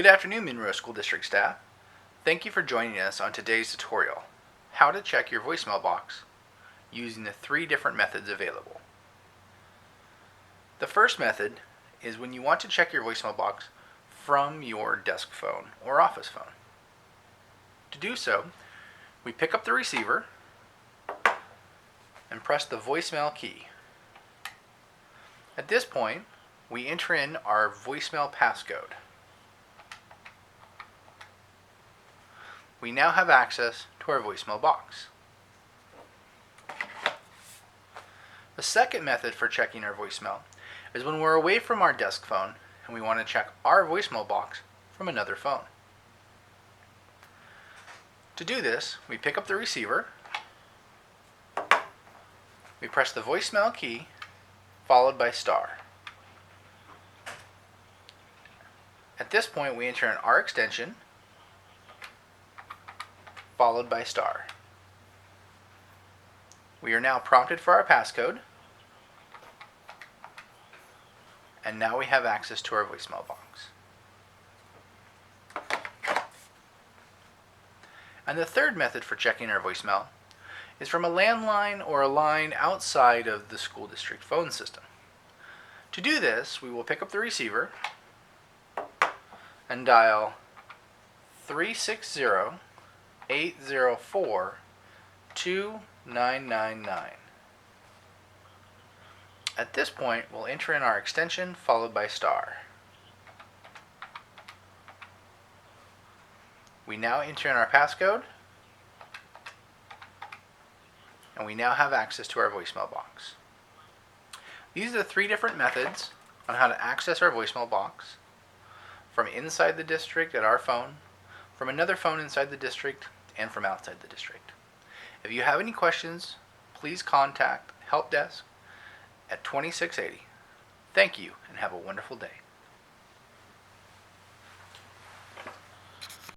Good afternoon, Monroe School District staff. Thank you for joining us on today's tutorial, how to check your voicemail box using the 3 different methods available. The first method is when you want to check your voicemail box from your desk phone or office phone. To do so, we pick up the receiver and press the voicemail key. At this point, we enter in our voicemail passcode. We now have access to our voicemail box. The second method for checking our voicemail is when we're away from our desk phone and we want to check our voicemail box from another phone. To do this, we pick up the receiver, we press the voicemail key followed by star. At this point, we enter in our extension followed by star. We are now prompted for our passcode, and now we have access to our voicemail box. And the third method for checking our voicemail is from a landline or a line outside of the school district phone system. To do this, we will pick up the receiver and dial 360-804-2999. At this point, we'll enter in our extension followed by star. We now enter in our passcode, and we now have access to our voicemail box. These are the 3 different methods on how to access our voicemail box from inside the district at our phone, from another phone inside the district, and from outside the district. If you have any questions, please contact Help Desk at 2680. Thank you and have a wonderful day.